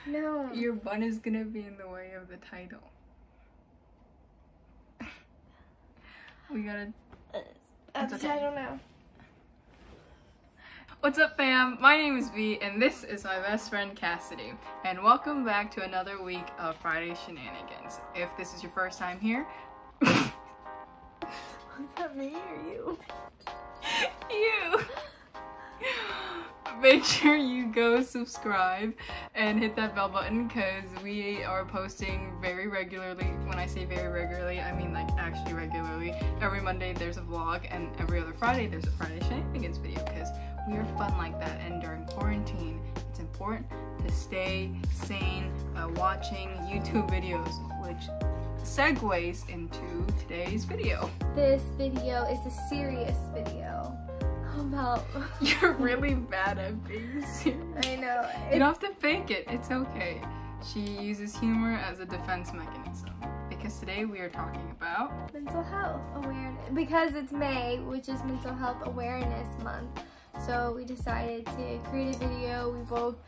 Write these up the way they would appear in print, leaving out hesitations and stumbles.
No. Your bun is gonna be in the way of the title. We gotta... That's okay. I don't know. What's up, fam? My name is V, and this is my best friend Cassadey. And welcome back to another week of Friday Shenanigans. If this is your first time here... Was that me or you? You! Make sure you go subscribe and hit that bell button because we are posting very regularly. When I say very regularly, I mean like actually regularly. Every Monday there's a vlog, and every other Friday there's a Friday Shenanigans video because we are fun like that. And during quarantine, it's important to stay sane watching YouTube videos, which segues into today's video. This video is a serious video about... You're really bad at being serious. I know. You don't have to fake it. It's okay. She uses humor as a defense mechanism. Because today we are talking about... mental health awareness. Because it's May, which is Mental Health Awareness Month. So we decided to create a video. We both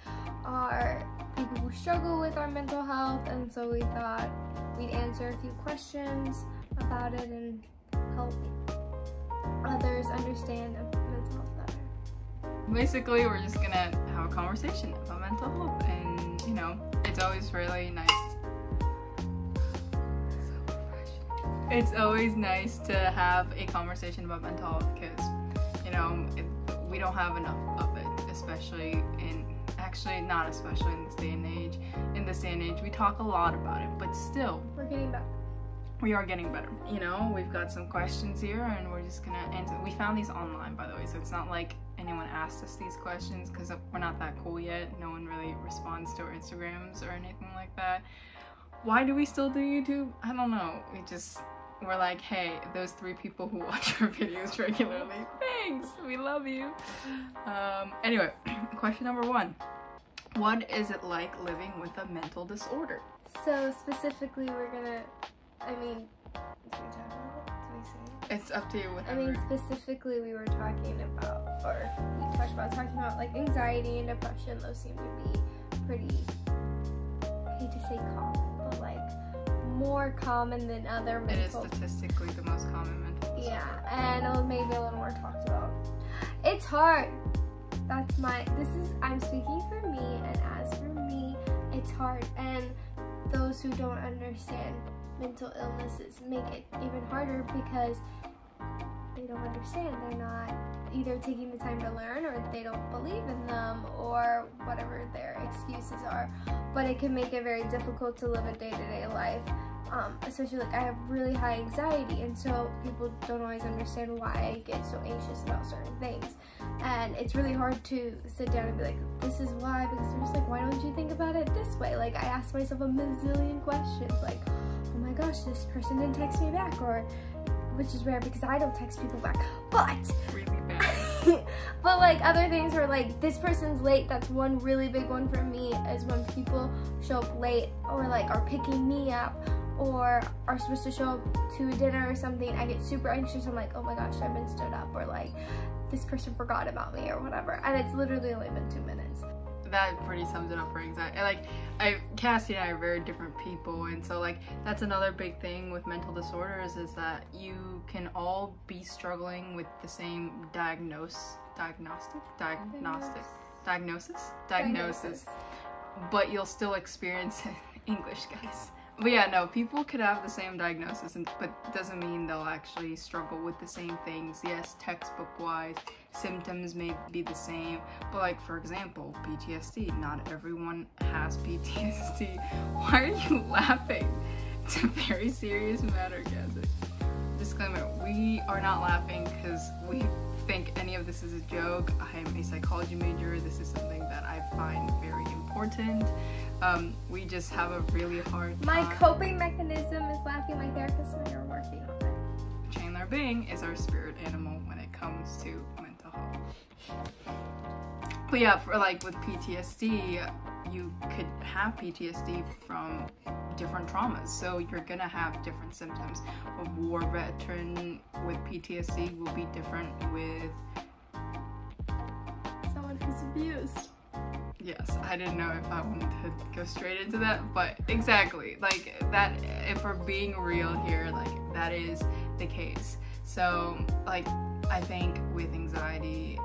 are people who struggle with our mental health. And so we thought we'd answer a few questions about it and help others understand mental health better. Basically, we're just gonna have a conversation about mental health, and you know, it's always really nice. It's always nice to have a conversation about mental health because, you know, we don't have enough of it, especially in, actually not especially in this day and age. In this day and age, we talk a lot about it, but still, we're getting better. We are getting better. You know, we've got some questions here and we're just gonna answer. We found these online, by the way, so it's not like anyone asked us these questions because we're not that cool yet. No one really responds to our Instagrams or anything like that. Why do we still do YouTube? I don't know. We're like, hey, those 3 people who watch our videos regularly, thanks, we love you. Anyway, question number 1. What is it like living with a mental disorder? So specifically, we're gonna... I mean, do we talk about it? Do we say it? It's up to you. Whatever. I mean, specifically, we were talking about, or we talked about like anxiety and depression. Those seem to be pretty, I hate to say common, but like more common than other mental. It is statistically the most common mental disorder. Yeah, and maybe a little more talked about. It's hard. I'm speaking for me, and as for me, it's hard. And those who don't understand mental illnesses make it even harder because they don't understand. They're not either taking the time to learn, or they don't believe in them, or whatever their excuses are. But it can make it very difficult to live a day-to-day life, especially like I have really high anxiety, and so people don't always understand why I get so anxious about certain things. And it's really hard to sit down and be like, this is why, because they're just like, why don't you think about it this way? Like, I ask myself a bazillion questions, like, oh my gosh, this person didn't text me back, or, which is rare because I don't text people back, but really bad. but like other things are like, this person's late. That's one really big one for me, is when people show up late, or like are picking me up, or are supposed to show up to dinner or something. I get super anxious. I'm like, oh my gosh, I've been stood up, or like this person forgot about me, or whatever, and it's literally only been 2 minutes. That pretty sums it up for anxiety. Like, Cassie and I are very different people, and so like that's another big thing with mental disorders, is that you can all be struggling with the same diagnosis, but you'll still experience English, guys. But yeah, no, people could have the same diagnosis, but it doesn't mean they'll actually struggle with the same things. Yes, textbook-wise, symptoms may be the same, but like, for example, PTSD. Not everyone has PTSD. Why are you laughing? It's a very serious matter, Cassie. Disclaimer, we are not laughing because we think any of this is a joke. I am a psychology major. This is something that I find very important. We just have a really hard time. My coping mechanism is laughing. My therapist and I are working on it. Chandler Bing is our spirit animal when it comes to mental health. But yeah, for like with PTSD, you could have PTSD from different traumas, so you're gonna have different symptoms. A war veteran with PTSD will be different with someone who's abused. Yes, I didn't know if I wanted to go straight into that, but exactly, like that, if we're being real here, like that is the case. So like I think with anxiety,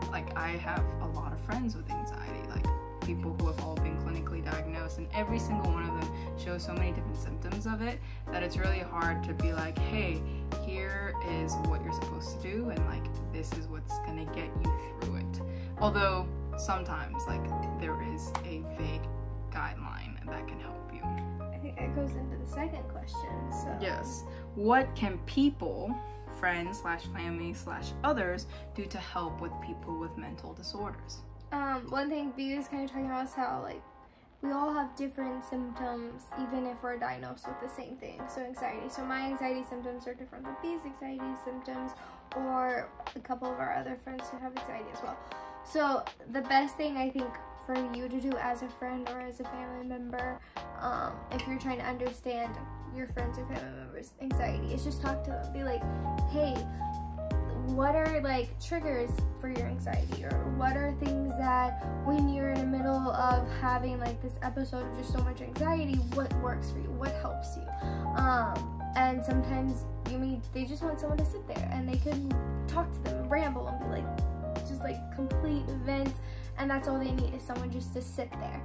like I have a lot of friends with anxiety, like people who have all been clinically diagnosed, and every single one of them shows so many different symptoms of it that it's really hard to be like, hey, here is what you're supposed to do, and like this is what's gonna get you through it. Although sometimes like there is a vague guideline that can help you. I think that goes into the second question. So yes, what can people, friends / family / others, do to help with people with mental disorders? One thing B is kind of talking about is how like we all have different symptoms even if we're diagnosed with the same thing. So anxiety. So my anxiety symptoms are different than B's anxiety symptoms, or a couple of our other friends who have anxiety as well. So the best thing I think for you to do as a friend or as a family member, if you're trying to understand your friends or family members' anxiety, is just talk to them. Be like, hey, what are like triggers for your anxiety, or what are things that when you're in the middle of having like this episode of just so much anxiety, what works for you, what helps you? And sometimes they just want someone to sit there and they can talk to them and ramble and be like, just like complete vent, and that's all they need is someone just to sit there.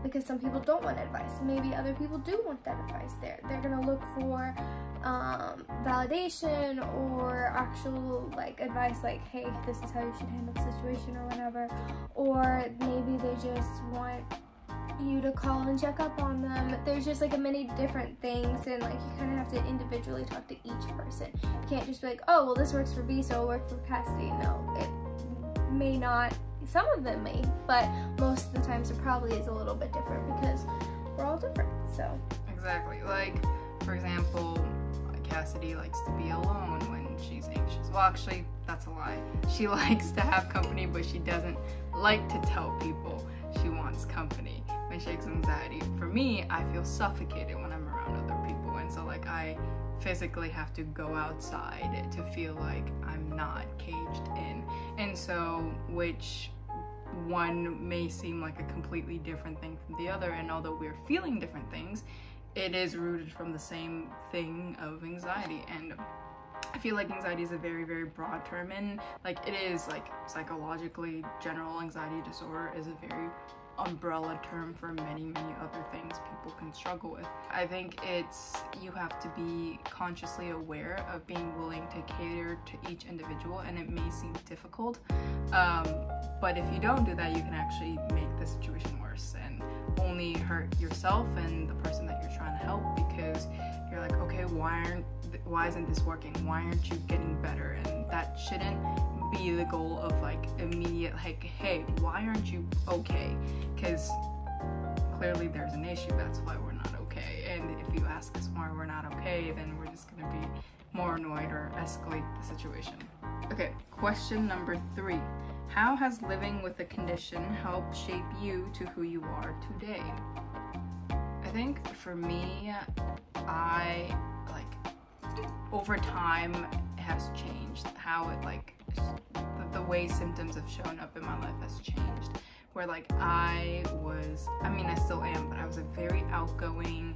Because some people don't want advice. Maybe other people do want that advice. They're gonna look for validation or actual like advice, like, hey, this is how you should handle the situation or whatever. Or maybe they just want you to call and check up on them. There's just like a many different things, and like you kind of have to individually talk to each person. You can't just be like, oh well, this works for B, so it'll work for Cassadey. No, it may not. Some of them may, but most of the times it probably is a little bit different because we're all different. So exactly, like for example, Cassadey likes to be alone when she's anxious. Well, actually, that's a lie. She likes to have company, but she doesn't like to tell people she wants company when she has anxiety. For me, I feel suffocated when I'm around other people, and so like I physically have to go outside to feel like I'm not caged in. And so, which one may seem like a completely different thing from the other, and although we're feeling different things, it is rooted from the same thing of anxiety. And I feel like anxiety is a very, very broad term, and like it is like psychologically, general anxiety disorder is a very umbrella term for many, many other things people can struggle with. I think you have to be consciously aware of being willing to cater to each individual, and it may seem difficult, but if you don't do that, you can actually make the situation worse and only hurt yourself and the person that you're trying to help, because you're like, okay, why isn't this working? Why aren't you getting better? And that shouldn't be the goal of like immediate, like, hey, why aren't you okay? Because clearly there's an issue, that's why we're not okay. And if you ask us why we're not okay, then we're just gonna be more annoyed or escalate the situation. Okay, question number 3. How has living with a condition helped shape you to who you are today? I think for me, I like over time it has changed how it like the way symptoms have shown up in my life has changed. Where like I still am, but I was a very outgoing,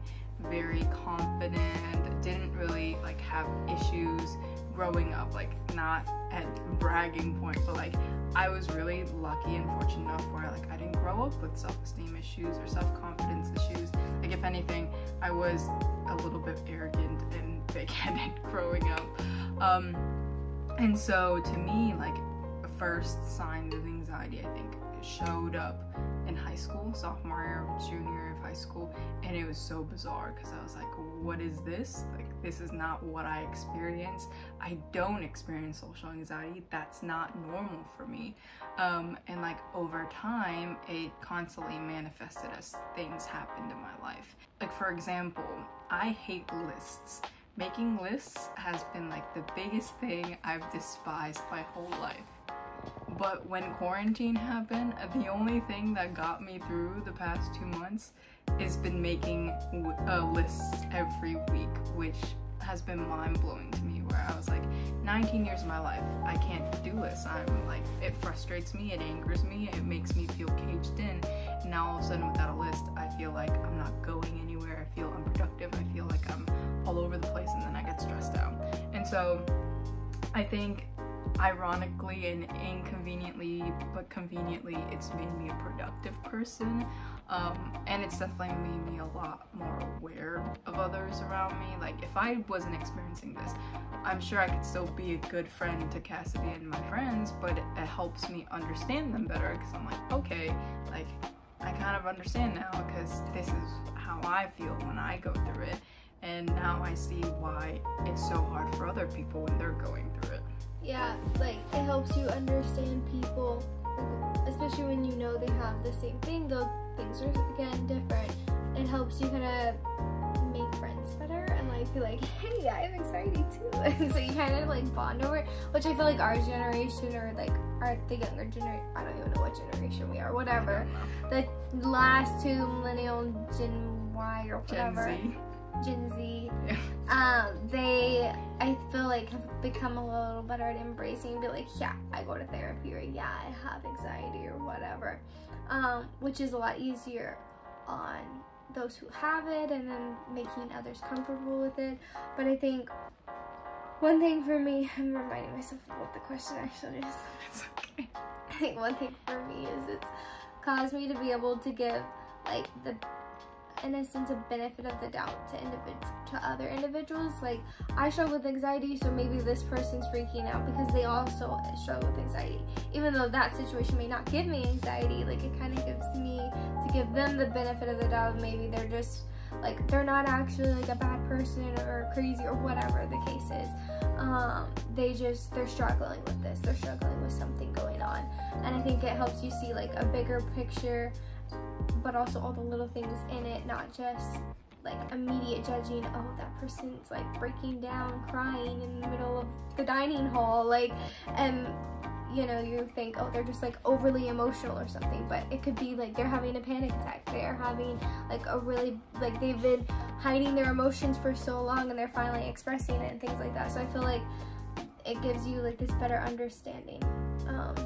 very confident, didn't really like have issues growing up, like not at bragging point, but like I was really lucky and fortunate enough where like I didn't grow up with self-esteem issues or self-confidence issues. Like if anything, I was a little bit arrogant and big-headed growing up. And so to me, like the first signs of anxiety, I think, showed up in high school, sophomore year, junior year of high school, and it was so bizarre because I was like, what is this? Like, this is not what I experience. I don't experience social anxiety. That's not normal for me. And like over time, it constantly manifested as things happened in my life. Like for example, I hate lists. Making lists has been like the biggest thing I've despised my whole life. But when quarantine happened, the only thing that got me through the past 2 months has been making lists every week, which has been mind-blowing to me, where I was like, now 19 years of my life, I can't do this. I'm like, it frustrates me, it angers me, it makes me feel caged in. And now all of a sudden without a list, I feel like I'm not going anywhere. I feel unproductive. I feel like I'm all over the place, and then I get stressed out. And so I think ironically and inconveniently, but conveniently, it's made me a productive person. And it's definitely made me a lot more aware of others around me. Like, if I wasn't experiencing this, I'm sure I could still be a good friend to Cassadey and my friends, but it helps me understand them better, because I'm like, okay, like, I kind of understand now, because this is how I feel when I go through it, and now I see why it's so hard for other people when they're going through it. Yeah, like, it helps you understand people, especially when you know they have the same thing, though things are, again, different. It helps you kind of make friends better and, like, feel like, hey, I have anxiety too. And so you kind of, like, bond over it, which I feel like our generation, or, like, the younger generation, I don't even know what generation we are, whatever. The last two, millennial, Gen Y, or whatever. Gen Z. Yeah. I feel like have become a little better at embracing and be like, yeah, I go to therapy, or yeah, I have anxiety, or whatever. Which is a lot easier on those who have it, and then making others comfortable with it. But I think one thing for me, I'm reminding myself of what the question actually is. It's okay. I think one thing for me is it's caused me to be able to give, like, in a sense, a benefit of the doubt to other individuals. Like, I struggle with anxiety, so maybe this person's freaking out because they also struggle with anxiety. Even though that situation may not give me anxiety, like, it kind of gives me to give them the benefit of the doubt. Maybe they're just, like, they're not actually, like, a bad person or crazy or whatever the case is. They're struggling with this. They're struggling with something going on. And I think it helps you see, like, a bigger picture, but also all the little things in it, not just, like, immediate judging, oh, that person's, like, breaking down, crying in the middle of the dining hall, like, and, you know, you think, oh, they're just, like, overly emotional or something, but it could be, like, they're having a panic attack, they're having, like, a really, like, they've been hiding their emotions for so long, and they're finally expressing it, and things like that. So I feel like it gives you, like, this better understanding of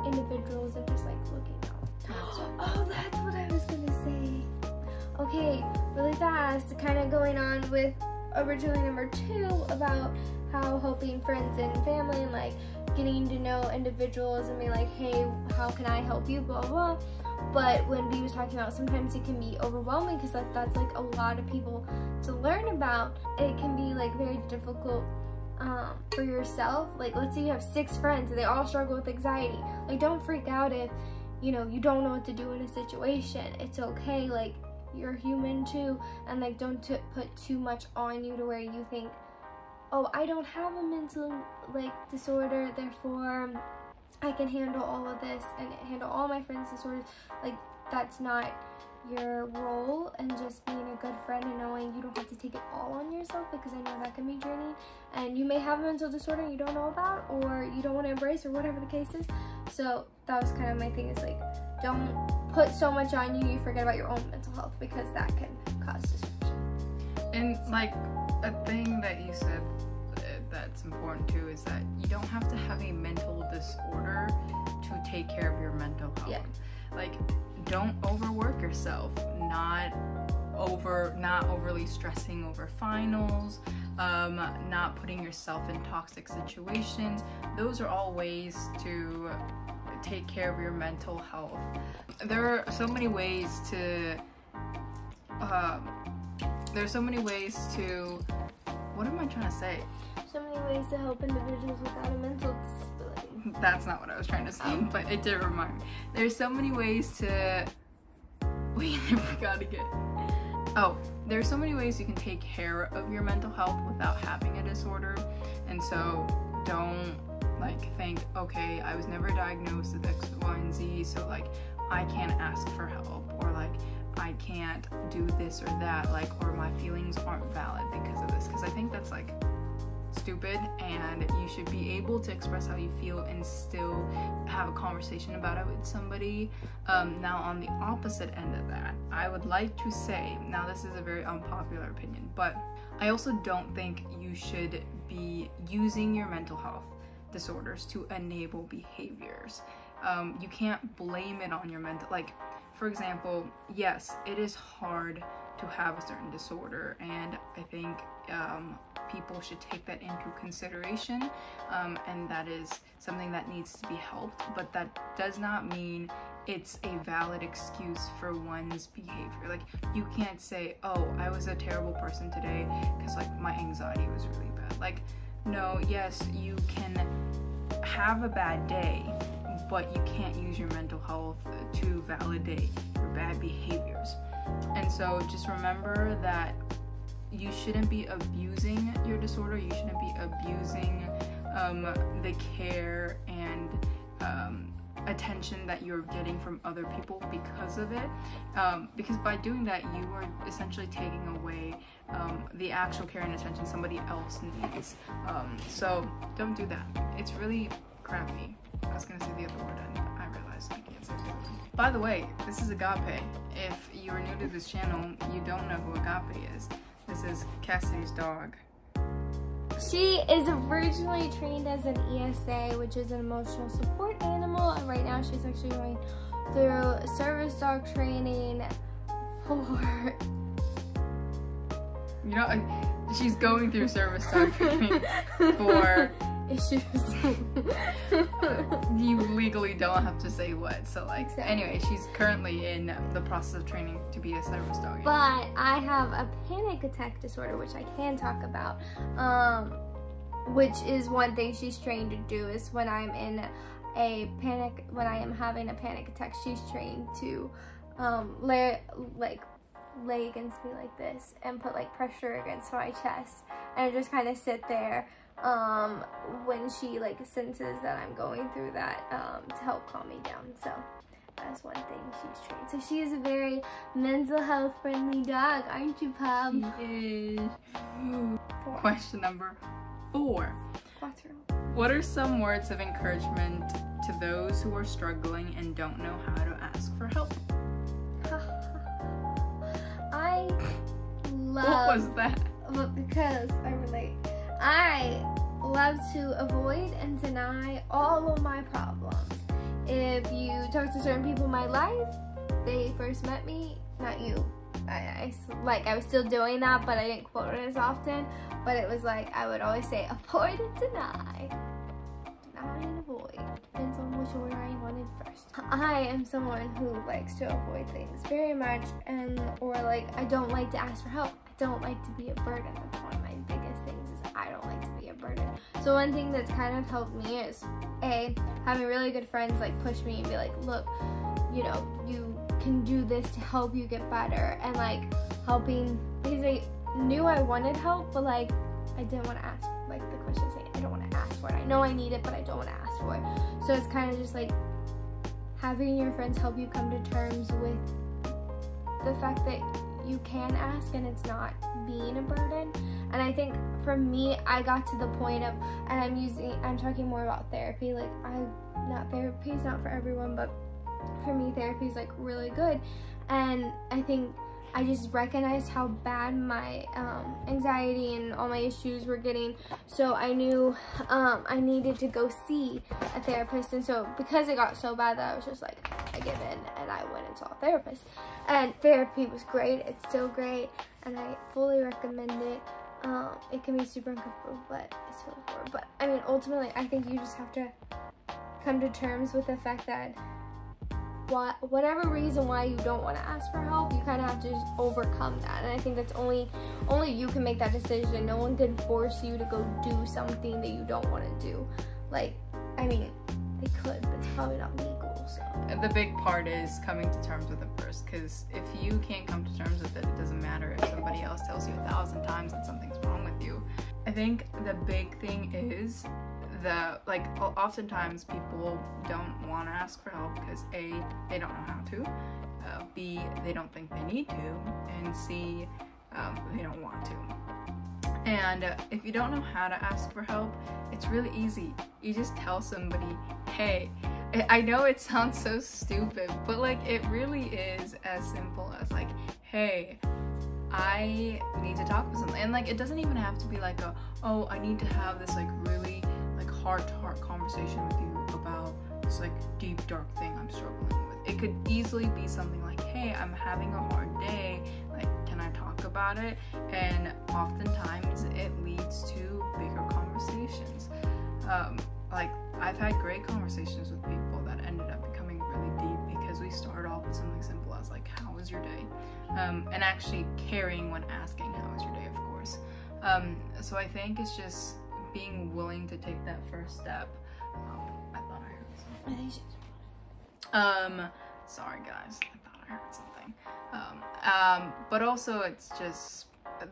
individuals, and just, like, looking out. Oh, that's what I was gonna say. Okay, really fast, kind of going on with originally number 2 about how helping friends and family, and, like, getting to know individuals and being like, hey, how can I help you, blah blah. But when B was talking about, sometimes it can be overwhelming, because that's like a lot of people to learn about. It can be, like, very difficult for yourself. Like, let's say you have 6 friends and they all struggle with anxiety. Like, don't freak out if, you know, you don't know what to do in a situation. It's okay, like, you're human too, and, like, don't put too much on you to where you think, oh, I don't have a mental, like, disorder, therefore I can handle all of this and handle all my friends' disorders. Like, that's not your role, and just being a good friend and knowing you don't have to take it all on yourself, because I know that can be draining, and you may have a mental disorder you don't know about, or you don't want to embrace, or whatever the case is. So that was kind of my thing, is, like, don't put so much on you forget about your own mental health, because that can cause disruption. And, like, a thing that you said that's important too is that you don't have to have a mental disorder to take care of your mental health. Yeah. Like, don't overwork yourself, not overly stressing over finals, not putting yourself in toxic situations. Those are all ways to take care of your mental health. There are so many ways to what am I trying to say? So many ways to help individuals without a mental disability. That's not what I was trying to say, but it did remind me. There's so many ways to... Wait, I forgot again. Oh, there's so many ways you can take care of your mental health without having a disorder. And so don't, like, think, okay, I was never diagnosed with X, Y, and Z, so, like, I can't ask for help, or, like, I can't do this or that, like, or my feelings aren't valid because of this. Because I think that's, like, stupid, and you should be able to express how you feel and still have a conversation about it with somebody. Now, on the opposite end of that, I would like to say, now this is a very unpopular opinion, but I also don't think you should be using your mental health disorders to enable behaviors. You can't blame it on your mental, like, for example, yes, it is hard to have a certain disorder, and I think people should take that into consideration, and that is something that needs to be helped, but that does not mean it's a valid excuse for one's behavior. Like, you can't say, oh, I was a terrible person today because like my anxiety was really bad. Like, no, yes, you can have a bad day, but you can't use your mental health to validate your bad behaviors. And so just remember that you shouldn't be abusing your disorder. You shouldn't be abusing the care and attention that you're getting from other people because of it. Because by doing that, you are essentially taking away the actual care and attention somebody else needs. So don't do that. It's really crappy. I was gonna say the other word and I realized I can't say the other word. By the way, this is Agape. If you are new to this channel, you don't know who Agape is. This is Cassadey's dog. She is originally trained as an ESA, which is an emotional support animal, and right now she's actually going through service dog training for... You know, she's going through service dog training for... issues. You legally don't have to say what, so like, exactly. Anyway, she's currently in the process of training to be a service dog. But I have a panic attack disorder, which I can talk about, which is one thing she's trained to do. Is when I'm in a panic, when I am having a panic attack, she's trained to lay against me like this and put like pressure against my chest and just kind of sit there when she like senses that I'm going through that to help calm me down. So that's one thing she's trained. So she is a very mental health friendly dog, aren't you, Pub? She is. Question number 4. What are some words of encouragement to those who are struggling and don't know how to ask for help? I love... What was that? Because I relate. I love to avoid and deny all of my problems. If you talk to certain people in my life, they first met me, not you. I was still doing that, but I didn't quote it as often. But it was like, I would always say, avoid and deny. Deny and avoid. Depends on which order I wanted first. I am someone who likes to avoid things very much, or like, I don't like to ask for help. I don't like to be a burden. That's one of my biggest things, is I don't like to be a burden. So one thing that's kind of helped me is, having really good friends like push me and be like, look, you know, you can do this to help you get better, and like helping, because they knew I wanted help, but like I didn't want to ask, like the question saying, I don't want to ask for it. I know I need it, but I don't want to ask for it. So it's kind of just like having your friends help you come to terms with the fact that you can ask and it's not being a burden. And I think for me, I got to the point of, and I'm talking more about therapy, like therapy is not for everyone, but for me therapy is like really good. And I think I just recognized how bad my anxiety and all my issues were getting. So I knew I needed to go see a therapist. And so because it got so bad that I was just like, I give in, and I went and saw a therapist. And therapy was great. It's still great, and I fully recommend it. It can be super uncomfortable, but it's really for it. But I mean, ultimately, I think you just have to come to terms with the fact that whatever reason why you don't want to ask for help, you kind of have to just overcome that. And I think that's only you can make that decision. No one can force you to go do something that you don't want to do. Like, I mean, they could, but it's probably not legal. So the big part is coming to terms with it first, because if you can't come to terms with it, it doesn't matter if somebody else tells you 1,000 times that something's wrong with you. I think the big thing is like oftentimes people don't want to ask for help because A, they don't know how to, B, they don't think they need to, and C, they don't want to. And if you don't know how to ask for help, it's really easy. You just tell somebody, hey, I know it sounds so stupid, but like it really is as simple as like, hey, I need to talk with someone. And like, it doesn't even have to be like a, oh, I need to have this like really like heart-to-heart conversation with you about this like deep dark thing I'm struggling with. It could easily be something like, hey, I'm having a hard day, like, can I talk about it? And oftentimes it leads to bigger conversations. Like, I've had great conversations with people that ended up becoming really deep because we started off with something simple as like, how was your day? And actually caring when asking how was your day, of course. So I think it's just being willing to take that first step. I thought I heard something. Sorry guys, I thought I heard something. But also it's just,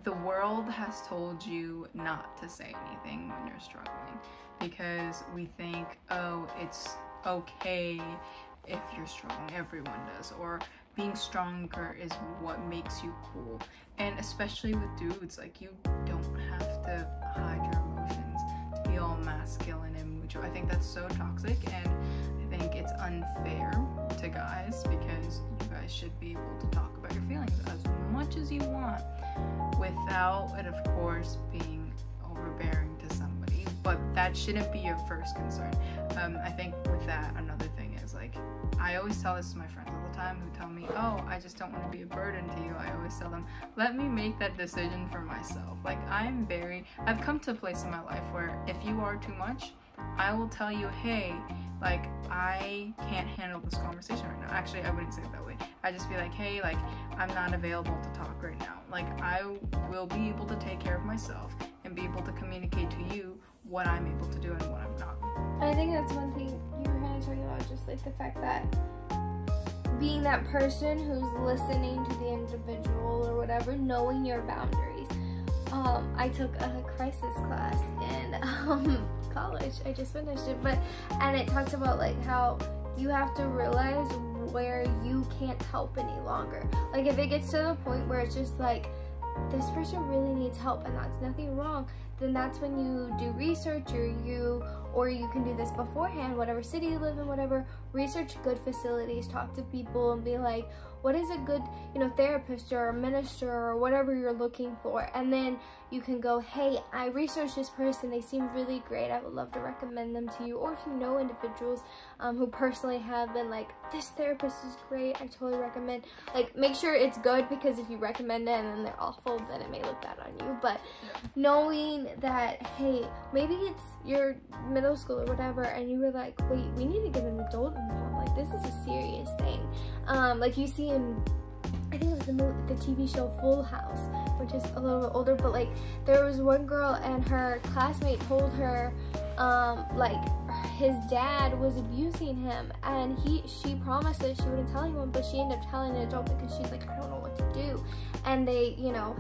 the world has told you not to say anything when you're struggling, because we think, oh, it's okay if you're struggling, everyone does, or being stronger is what makes you cool. And especially with dudes, like, you don't have to hide your emotions to be all masculine and macho. I think that's so toxic, and I think it's unfair to guys, because you guys should be able to talk about your feelings as much as you want without it, of course, being overbearing to somebody. But that shouldn't be your first concern. I think with that, another thing is, like, I always tell this to my friends all the time who tell me, oh, I just don't want to be a burden to you. I always tell them, let me make that decision for myself. Like, I've come to a place in my life where if you are too much, I will tell you, hey, like, I can't handle this conversation right now. Actually, I wouldn't say it that way. I just be like, hey, like, I'm not available to talk right now. Like, I will be able to take care of myself and be able to communicate to you what I'm able to do and what I'm not. I think that's one thing you were kind of talking about, just like the fact that being that person who's listening to the individual or whatever, knowing your boundaries. I took a crisis class in college. I just finished it, and it talks about like how you have to realize where you can't help any longer. Like, if it gets to the point where it's just like, this person really needs help and that's nothing wrong, then that's when you do research, or you can do this beforehand, whatever city you live in, whatever, research good facilities, talk to people and be like, what is a good, therapist or a minister or whatever you're looking for, and then you can go, hey, I researched this person, they seem really great, I would love to recommend them to you. Or if you know individuals who personally have been like, this therapist is great, I totally recommend, like, make sure it's good, because if you recommend it and then they're awful, then it may look bad on you. But knowing that, hey, maybe it's your middle school or whatever, and you were like, wait, we need to get an adult involved, like, this is a serious thing. Like you see in, I think it was the TV show Full House, which is a little bit older, but like, there was one girl and her classmate told her like his dad was abusing him, and she promised that she wouldn't tell anyone, but she ended up telling an adult because she's like, I don't know what to do, and they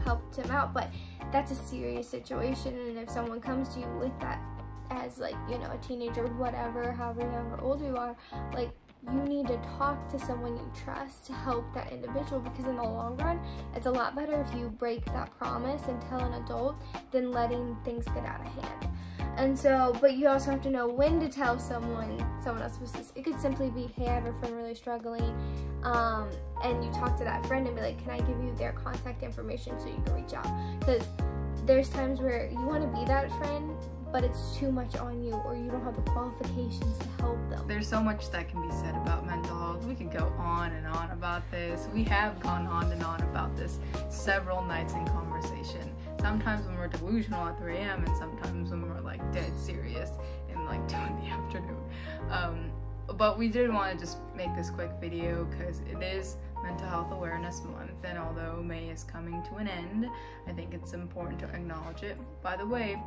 helped him out. But that's a serious situation, and if someone comes to you with that as like a teenager, whatever, however young or old you are, like, you need to talk to someone you trust to help that individual, because in the long run, it's a lot better if you break that promise and tell an adult than letting things get out of hand. And so, but you also have to know when to tell someone else. It could simply be, hey, I have a friend really struggling, and you talk to that friend and be like, can I give you their contact information so you can reach out? Because there's times where you want to be that friend, but it's too much on you, or you don't have the qualifications to help them. There's so much that can be said about mental health. We could go on and on about this. We have gone on and on about this several nights in conversation. Sometimes when we're delusional at 3 a.m. and sometimes when we're like dead serious in like 2 in the afternoon. But we did want to just make this quick video because it is Mental Health Awareness Month, and although May is coming to an end, I think it's important to acknowledge it. By the way,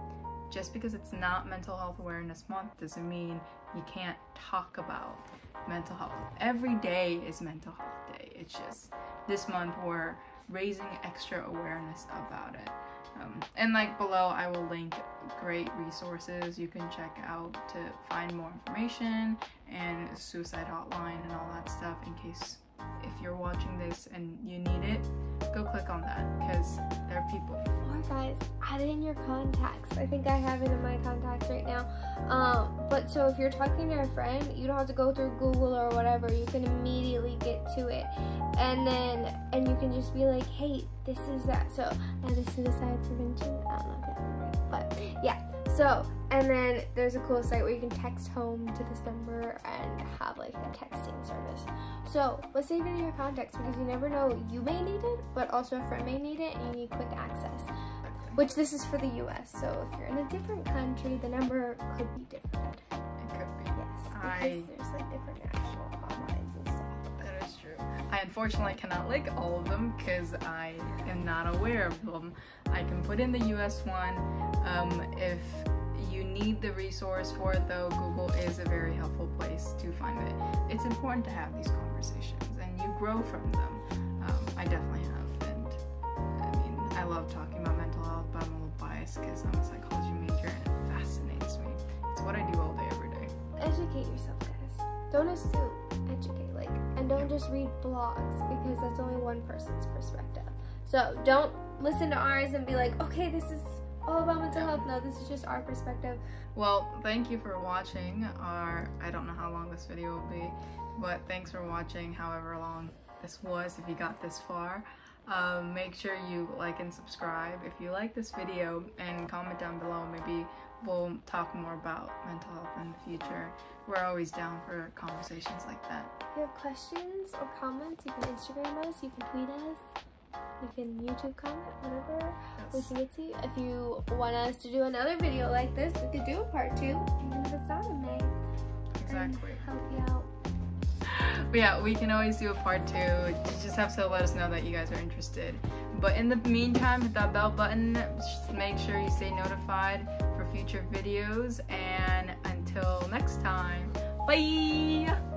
just because it's not Mental Health Awareness Month doesn't mean you can't talk about mental health. Every day is Mental Health Day. It's just this month we're raising extra awareness about it. And like below, I will link great resources you can check out to find more information, and suicide hotline and all that stuff, in case if you're watching this and you need it, go click on that, because there are people. Or guys, add it in your contacts. I think I have it in my contacts right now. But so if you're talking to a friend, you don't have to go through Google or whatever. You can immediately get to it, and you can just be like, hey, this is that. So and the suicide prevention. I don't know if that's right, but yeah. So, and then there's a cool site where you can text home to this number and have like a texting service. So let's save it in your contacts, because you never know, you may need it, but also a friend may need it, and you need quick access. Which this is for the US, so if you're in a different country, the number could be different. It could be. Yes, because there's like different national hotlines and stuff. That is true. I unfortunately cannot link all of them because I am not aware of them. I can put in the US one. If you need the resource for it though, Google is a very helpful place to find it. It's important to have these conversations and you grow from them. I definitely have, and I mean, I love talking about mental health, but I'm a little biased because I'm a psychology major and it fascinates me. It's what I do all day, every day. Educate yourself, guys. Don't assume. Educate, and don't just read blogs, because that's only one person's perspective. So don't listen to ours and be like, okay, this is all about mental health. No, this is just our perspective. Well, thank you for watching I don't know how long this video will be, but thanks for watching however long this was, if you got this far. Make sure you like and subscribe if you like this video, and comment down below. Maybe we'll talk more about mental health in the future. We're always down for conversations like that. If you have questions or comments, you can Instagram us, you can tweet us, you can YouTube comment, whatever. Yes. We can get to you. If you want us to do another video like this, we could do a part 2, even if it's not in May. Exactly. And help you out. But yeah, we can always do a part 2. You just have to let us know that you guys are interested. But in the meantime, hit that bell button. Just make sure you stay notified for future videos. And until next time, bye!